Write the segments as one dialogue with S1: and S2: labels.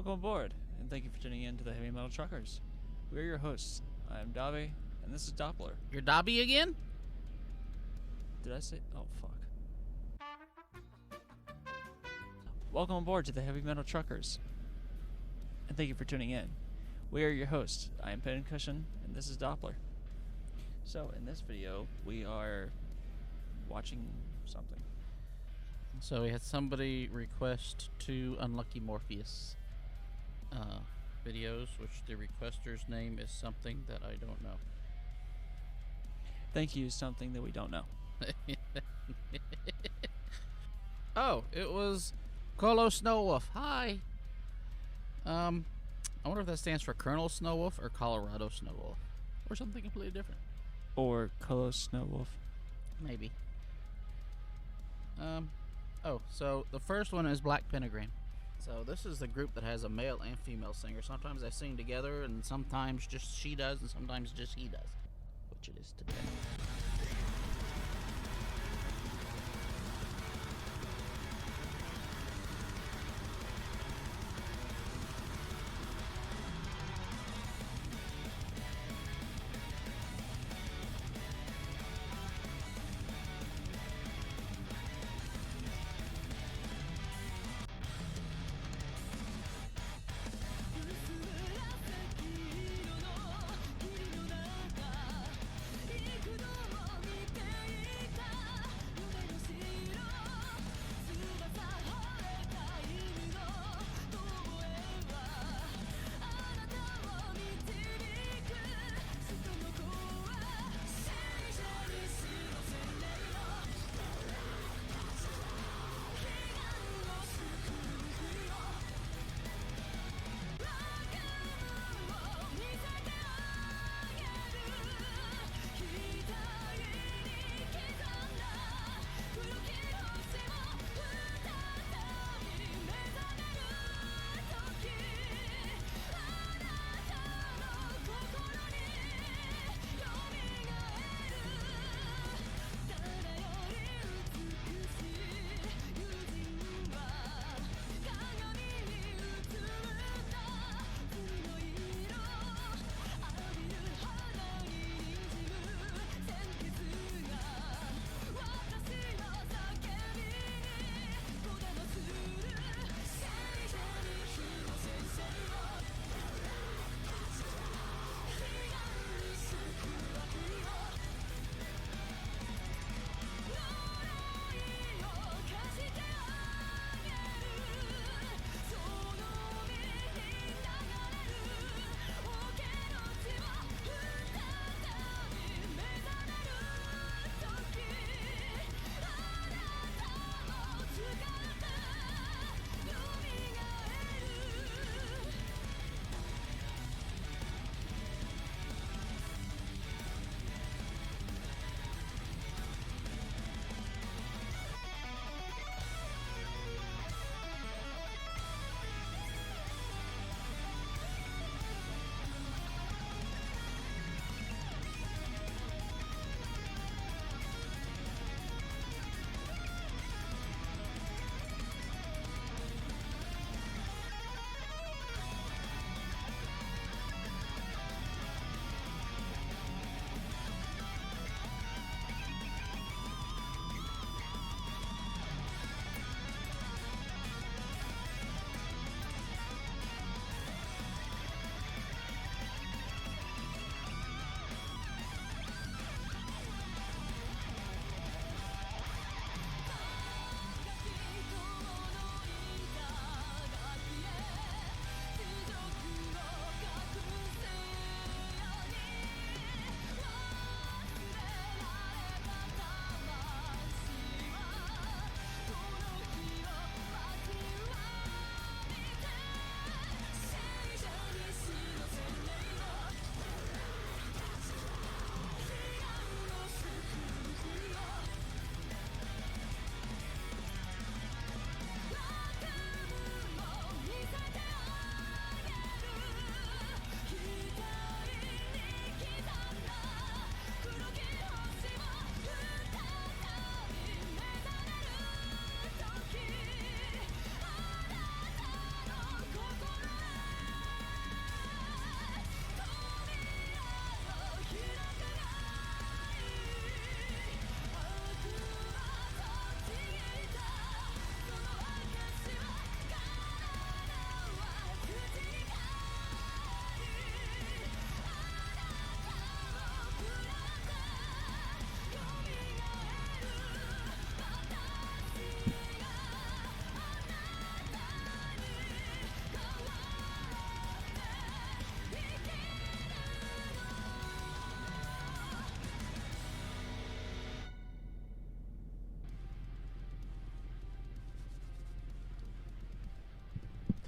S1: Welcome aboard, and thank you for tuning in to the Heavy Metal Truckers. We are your hosts. I am Dobby, and this is Doppler.
S2: You're Dobby again?
S1: Did I say? Oh, fuck. Welcome aboard to the Heavy Metal Truckers, and thank you for tuning in. We are your hosts. I am Pincushion, and this is Doppler. So, in this video, we are watching something.
S2: So we had somebody request 2 Unlucky Morpheus videos, which the requester's name is something that I don't know.
S1: Thank you, something that we don't know.
S2: Oh, it was Colo Snowwolf. Hi. I wonder if that stands for Colonel Snowwolf or Colorado Snowwolf, or something completely different.
S1: Or Kolos Snowwolf.
S2: Maybe. Oh, so the first one is Black Pentagram. So this is the group that has a male and female singer. Sometimes they sing together, and sometimes just she does, and sometimes just he does, which it is today.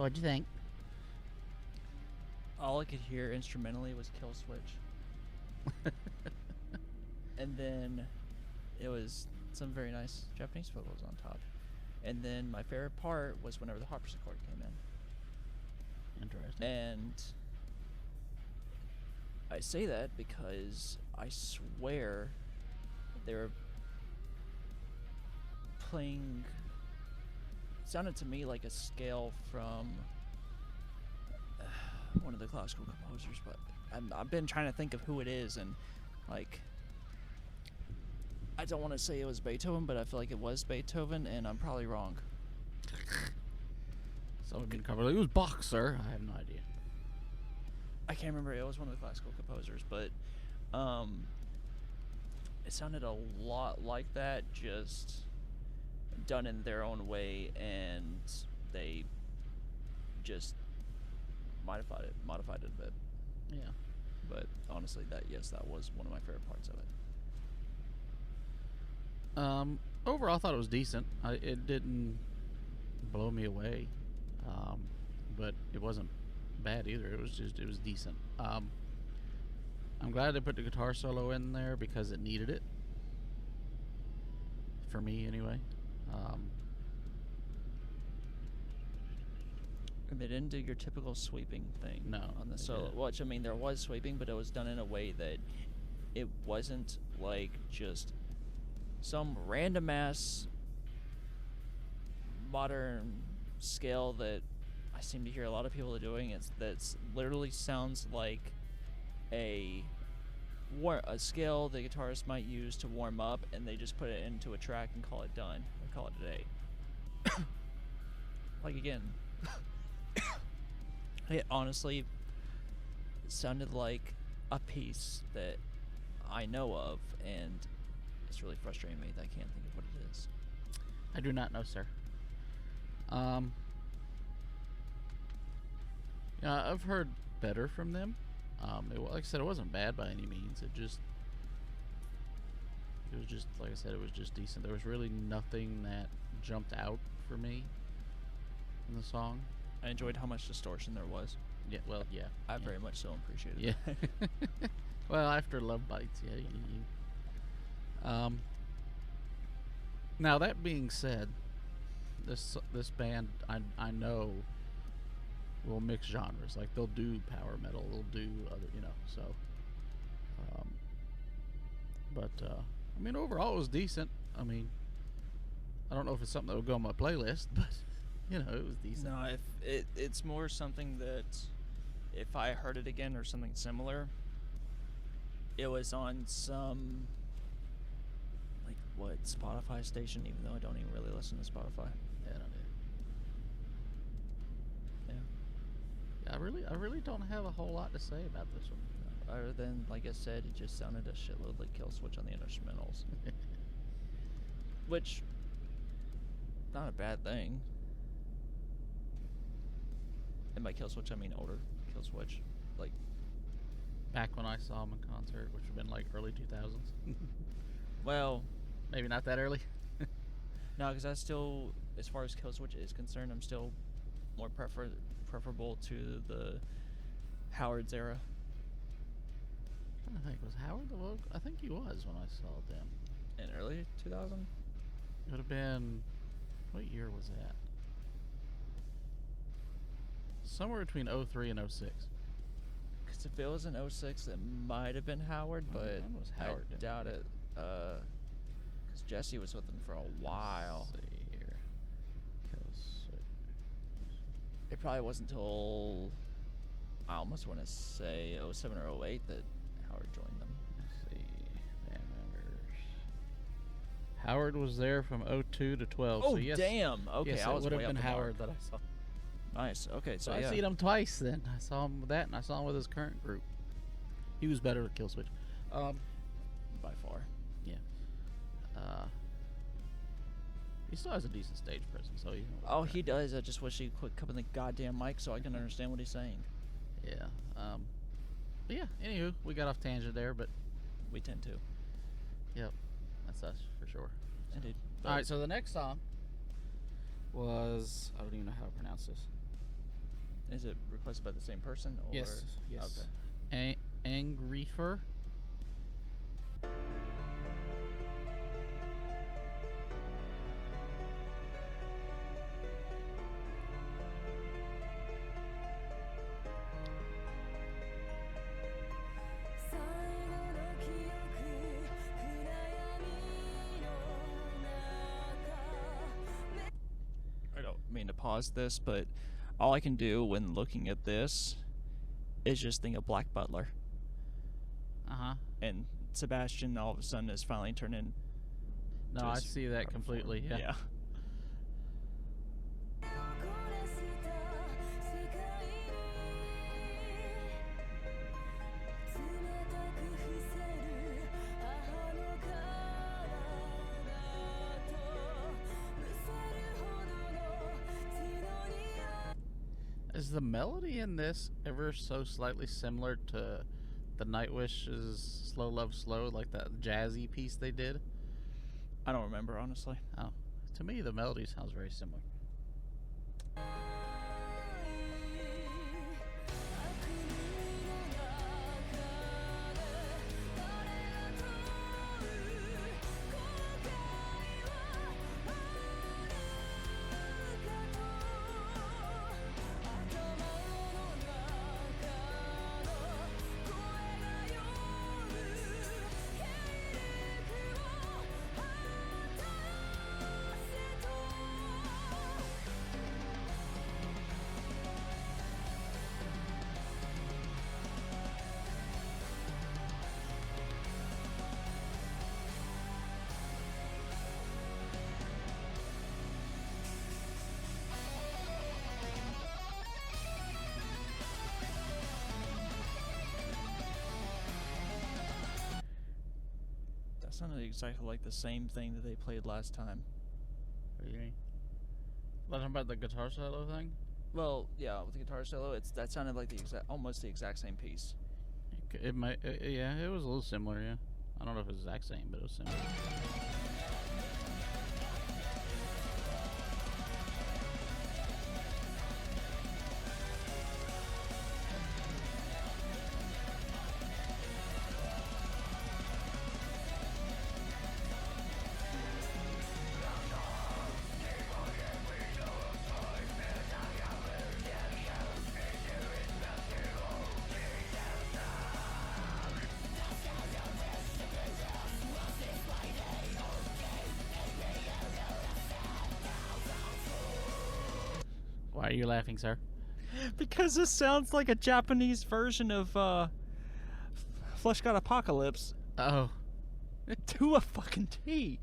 S2: So what'd you think?
S1: All I could hear instrumentally was Kill Switch. And then it was some very nice Japanese vocals on top. And then my favorite part was whenever the harpsichord came in.
S2: Interesting.
S1: And I say that because I swear they were playing, sounded to me like a scale from one of the classical composers, but I've been trying to think of who it is, and like, I don't want to say it was Beethoven, but I feel like it was Beethoven, and I'm probably wrong.
S2: Someone can cover it was Bach, sir. I have no idea.
S1: I can't remember. It was one of the classical composers, but it sounded a lot like that, just done in their own way, and they just modified it a bit.
S2: Yeah.
S1: But honestly, that was one of my favorite parts of it.
S2: Overall, I thought it was decent. It didn't blow me away, but it wasn't bad either. It was decent. I'm glad they put the guitar solo in there because it needed it. For me, anyway.
S1: And they didn't do your typical sweeping thing.
S2: No,
S1: on the
S2: they
S1: solo.
S2: didn't.
S1: Which, I mean, there was sweeping, but it was done in a way that it wasn't like just some random ass modern scale that I seem to hear a lot of people are doing. That's literally sounds like a scale the guitarist might use to warm up, and they just put it into a track and call it done, or call it a day. Like, again, it honestly sounded like a piece that I know of, and it's really frustrating me that I can't think of what it is.
S2: I do not know, sir. Yeah, I've heard better from them. Like I said, it wasn't bad by any means. It was just, like I said, it was just decent. There was really nothing that jumped out for me in the song.
S1: I enjoyed how much distortion there was.
S2: Yeah, well, yeah.
S1: I very much so appreciated
S2: Yeah.
S1: it.
S2: Well, after Love Bites, yeah. Now that being said, this band I know will mix genres. Like, they'll do power metal, they'll do other, so. I mean, overall it was decent. I mean, I don't know if it's something that would go on my playlist, but it was decent.
S1: No, it's more something that if I heard it again or something similar, it was on some, like, what, Spotify station, even though I don't even really listen to Spotify.
S2: Yeah, I don't
S1: Yeah.
S2: Yeah, I really don't have a whole lot to say about this one.
S1: Other than, like I said, it just sounded a shitload like Kill Switch on the instrumentals. Which, not a bad thing. And by Kill Switch, I mean older Kill Switch. Like,
S2: Back when I saw them in concert, which would have been like early 2000s.
S1: well,
S2: Maybe not that early.
S1: no, because I still, as far as Kill Switch is concerned, I'm still more preferable to the Howard's era.
S2: I think was Howard the vocal? I think he was when I saw them.
S1: In early 2000?
S2: It would have been, what year was that? Somewhere between 03 and 06.
S1: Because if it was in 06, it might have been Howard, but
S2: When was Howard
S1: I
S2: in?
S1: doubt it. Because Jesse was with him for a while.
S2: Let's see here.
S1: It probably wasn't until, I almost want to say 07 or 08 that Howard joined them.
S2: Let's see. Band members. Howard was there from 02 to 12.
S1: Oh,
S2: so yes,
S1: damn. Okay,
S2: yes,
S1: I
S2: it
S1: was
S2: would
S1: way
S2: have
S1: up
S2: been
S1: the
S2: Howard
S1: mark.
S2: that I saw.
S1: Nice. Okay, so
S2: So
S1: yeah.
S2: I seen him twice then. I saw him with that, and I saw him with his current group. He was better with Killswitch.
S1: By far.
S2: Yeah. He still has a decent stage presence, so
S1: Oh, he does. I just wish he'd quit cupping the goddamn mic so I can understand what he's saying.
S2: Yeah. But yeah. Anywho, we got off tangent there, but
S1: We tend to.
S2: yep, that's us for sure.
S1: Indeed.
S2: All right. So the next song was, I don't even know how to pronounce this.
S1: Is it requested by the same person? Or?
S2: Yes. Yes.
S1: Okay.
S2: Angrifer.
S1: I don't mean to pause this, but all I can do when looking at this is just think of Black Butler.
S2: Uh-huh.
S1: And Sebastian all of a sudden is finally turned in.
S2: No, I see that completely. Yeah.
S1: Yeah.
S2: Is the melody in this ever so slightly similar to the Nightwish's Slow Love Slow, like that jazzy piece they did?
S1: I don't remember, honestly.
S2: Oh, to me the melody sounds very similar.
S1: That sounded exactly like the same thing that they played last time.
S2: What do you mean? Talking about the guitar solo thing?
S1: Well, yeah, with the guitar solo, that sounded like almost the exact same piece.
S2: It might, yeah, it was a little similar. Yeah, I don't know if it's the exact same, but it was similar. Why are you laughing, sir?
S1: Because this sounds like a Japanese version of Flesh God Apocalypse
S2: Oh,
S1: to a fucking T.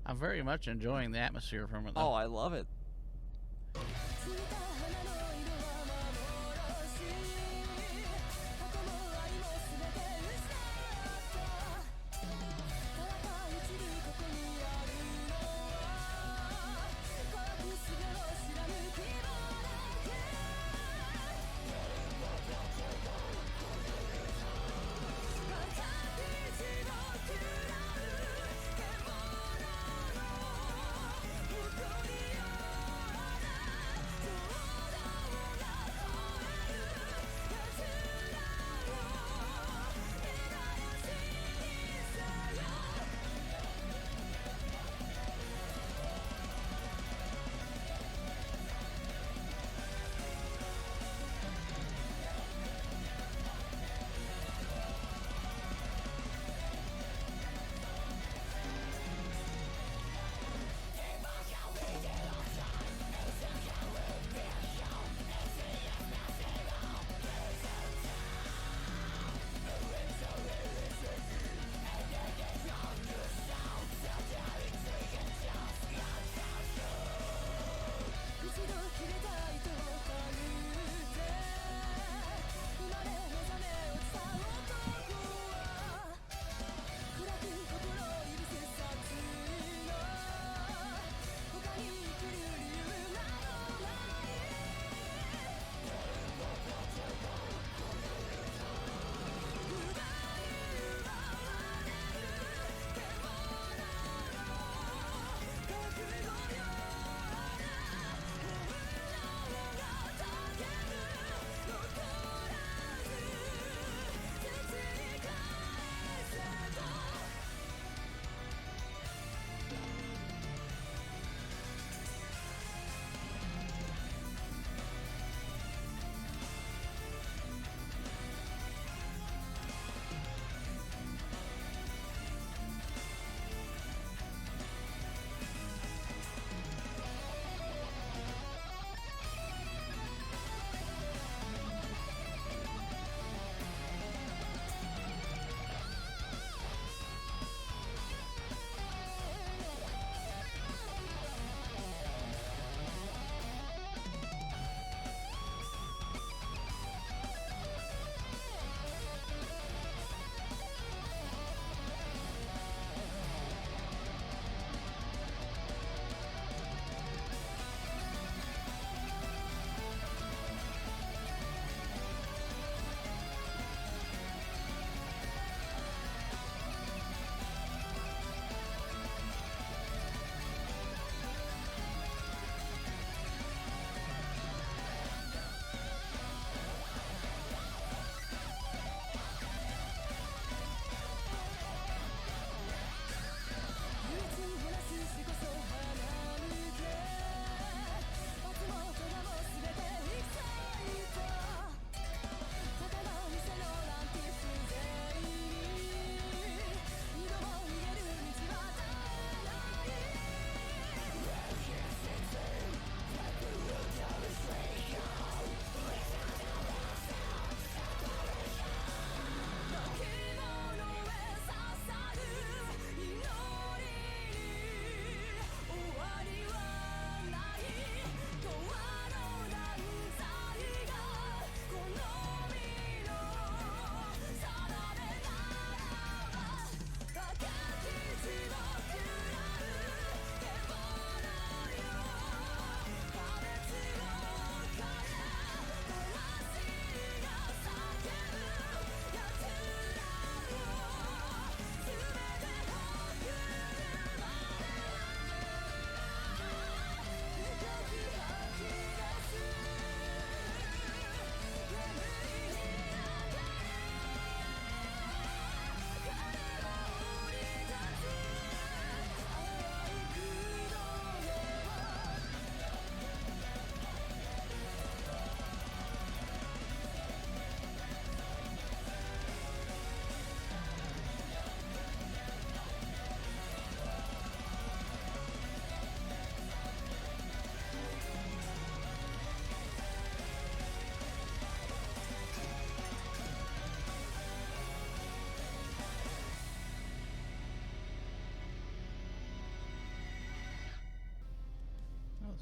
S2: I'm very much enjoying the atmosphere from it, though.
S1: Oh, I love it.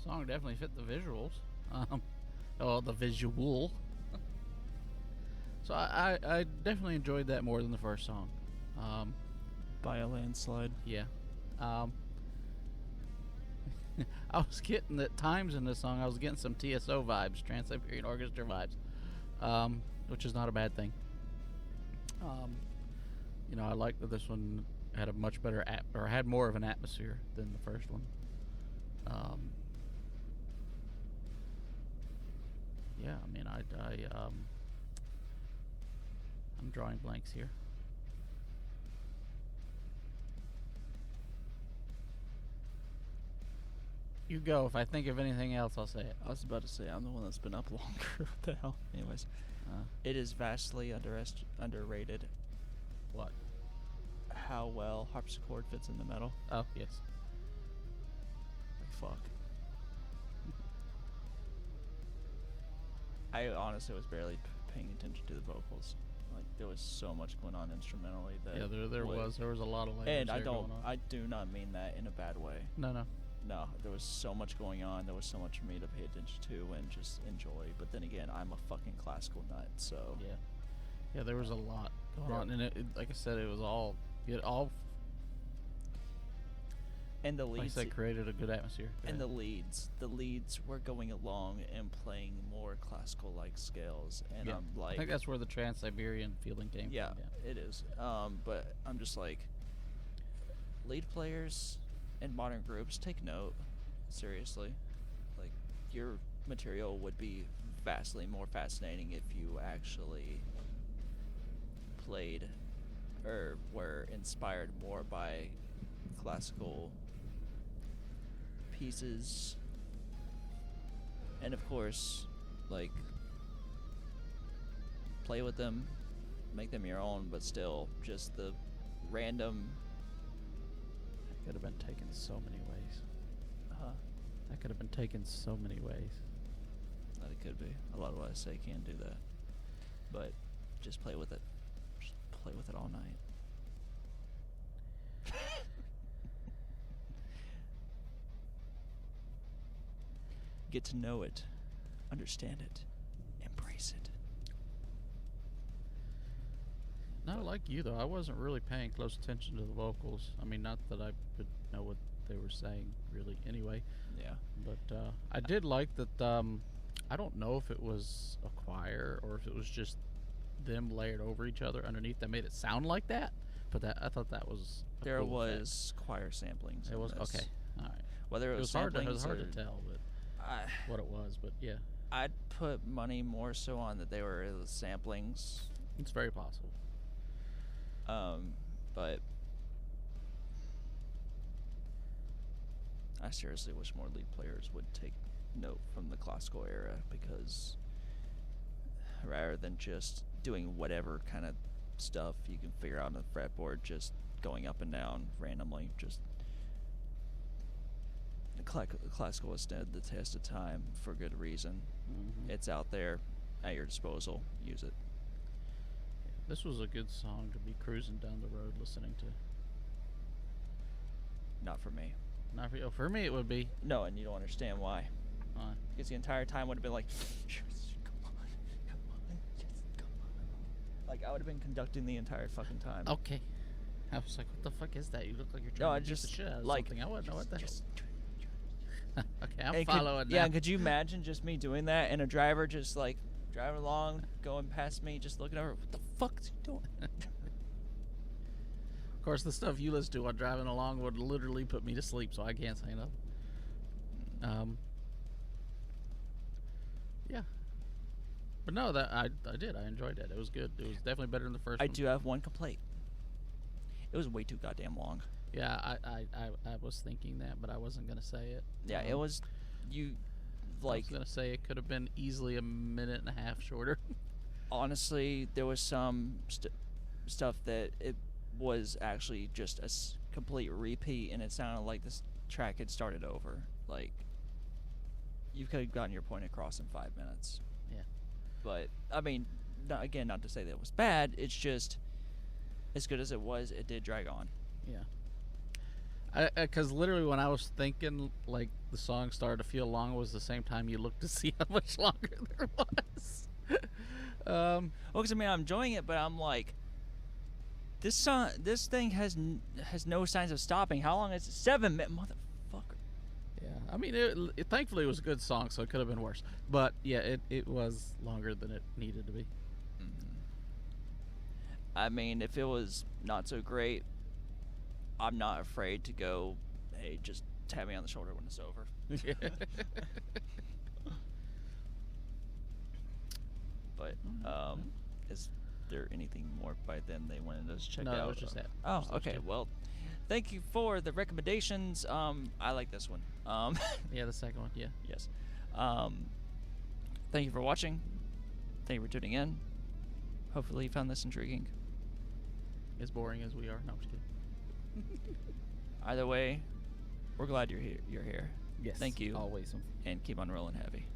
S2: Song definitely fit the visuals. The visual. So I definitely enjoyed that more than the first song.
S1: By a landslide.
S2: Yeah. I was getting at times in this song. I was getting some TSO vibes, Trans Siberian Orchestra vibes, which is not a bad thing. I like that this one had a much better or had more of an atmosphere than the first one. Yeah, I mean, I'm drawing blanks here. You go. If I think of anything else, I'll say it.
S1: I was about to say, I'm the one that's been up longer. What the hell? Anyways, it is vastly underrated
S2: What?
S1: how well harpsichord fits in the metal.
S2: Oh, yes.
S1: Like, fuck. I honestly was barely paying attention to the vocals. Like, there was so much going on instrumentally that.
S2: Yeah, there was a lot of layers.
S1: And
S2: there going on.
S1: I do not mean that in a bad way.
S2: No.
S1: No, there was so much going on. There was so much for me to pay attention to and just enjoy. But then again, I'm a fucking classical nut, so.
S2: Yeah, there was a lot going on, and like I said, it all.
S1: And the
S2: Like I
S1: leads.
S2: said, created a good atmosphere.
S1: And the leads were going along and playing more classical-like scales, and I'm like,
S2: I think that's where the Trans-Siberian feeling came from. Yeah,
S1: it is. But I'm just like, lead players in modern groups, take note, seriously. Like, your material would be vastly more fascinating if you actually played or were inspired more by classical pieces, and of course, like, play with them, make them your own, but still just the random.
S2: That could have been taken so many ways. That could have been taken so many ways.
S1: That it could be. A lot of what I say can do that, but just play with it. Just play with it all night. Get to know it, understand it, embrace it.
S2: Not like you though. I wasn't really paying close attention to the vocals. I mean, not that I would know what they were saying really anyway.
S1: Yeah.
S2: But I did like that. I don't know if it was a choir or if it was just them layered over each other underneath that made it sound like that. But I thought that was a
S1: There
S2: cool
S1: was choir samplings.
S2: It
S1: in
S2: was
S1: this.
S2: okay. All right.
S1: Whether it was
S2: hard. It
S1: samplings
S2: was hard
S1: or
S2: to tell, but what it was. But yeah,
S1: I'd put money more so on that they were samplings.
S2: it's very possible.
S1: But I seriously wish more lead players would take note from the classical era, because rather than just doing whatever kind of stuff you can figure out on the fretboard, just going up and down randomly, just classical has stood the test of time for good reason.
S2: Mm-hmm.
S1: It's out there at your disposal. Use it.
S2: This was a good song to be cruising down the road listening to.
S1: Not for me.
S2: Not for you. For me, it would be.
S1: No, and you don't understand why. Because the entire time would have been like, come on, just come on. Like, I would have been conducting the entire fucking time.
S2: Okay. I was like, what the fuck is that? You look like you're
S1: No, I
S2: trying to beat the
S1: just,
S2: shit out of
S1: like,
S2: something. I wouldn't know what the hell. Okay, I'm
S1: And
S2: following
S1: yeah,
S2: now.
S1: and could you imagine just me doing that and a driver just like driving along, going past me, just looking over, what the fuck is he doing?
S2: Of course, the stuff you listen to while driving along would literally put me to sleep, so I can't say nothing. Yeah. But no, that I did. I enjoyed it. It was good. It was definitely better than the first
S1: I
S2: one.
S1: do have one complaint. It was way too goddamn long.
S2: Yeah, I was thinking that, but I wasn't going to say it.
S1: Yeah, it was,
S2: I was going to say it could have been easily a minute and a half shorter.
S1: Honestly, there was some stuff that it was actually just a complete repeat, and it sounded like this track had started over. Like, you could have gotten your point across in 5 minutes.
S2: Yeah.
S1: But, I mean, not to say that it was bad, it's just, as good as it was, it did drag on.
S2: Yeah. Because literally when I was thinking, like, the song started to feel long was the same time you looked to see how much longer there was.
S1: Well, because I mean, I'm enjoying it, but I'm like, this thing has no signs of stopping. How long is it? 7 minutes, motherfucker.
S2: Yeah, I mean, thankfully it was a good song, so it could have been worse. But yeah, it was longer than it needed to be.
S1: I mean, if it was not so great, I'm not afraid to go, hey, just tap me on the shoulder when it's over. But is there anything more by then they wanted us to check out?
S2: No, it was just that.
S1: Oh,
S2: Just those
S1: okay.
S2: two.
S1: Well, thank you for the recommendations. I like this one.
S2: Yeah, the second one. Yeah.
S1: Yes. Thank you for watching. Thank you for tuning in. Hopefully you found this intriguing.
S2: As boring as we are. No, I'm just kidding.
S1: Either way, we're glad you're here.
S3: Yes.
S1: Thank you.
S3: Always.
S1: And keep on rolling heavy.